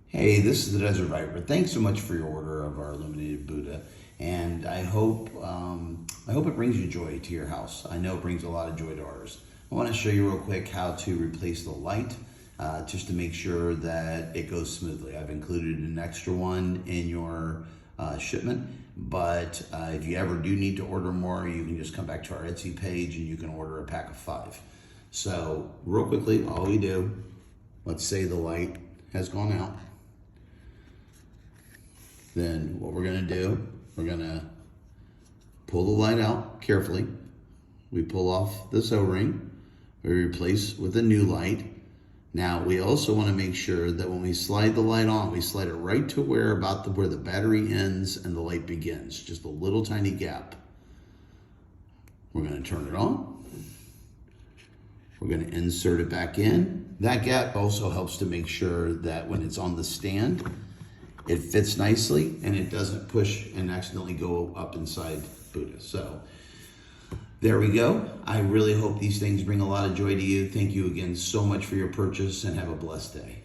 Hey, this is the Desert Viper. Thanks so much for your order of our Illuminated Buddha, and I hope it brings you joy to your house. I know it brings a lot of joy to ours. I want to show you real quick how to replace the light, just to make sure that it goes smoothly. I've included an extra one in your shipment, but if you ever do need to order more, you can just come back to our Etsy page and you can order a pack of 5. So real quickly, all we do, let's say the light has gone out. Then what we're gonna do, we're gonna pull the light out carefully. We pull off this O-ring, we replace with a new light. Now we also wanna make sure that when we slide the light on, we slide it right to where the battery ends and the light begins, just a little tiny gap. We're gonna turn it on. We're gonna insert it back in. That gap also helps to make sure that when it's on the stand, it fits nicely and it doesn't push and accidentally go up inside Buddha. So there we go. I really hope these things bring a lot of joy to you. Thank you again so much for your purchase and have a blessed day.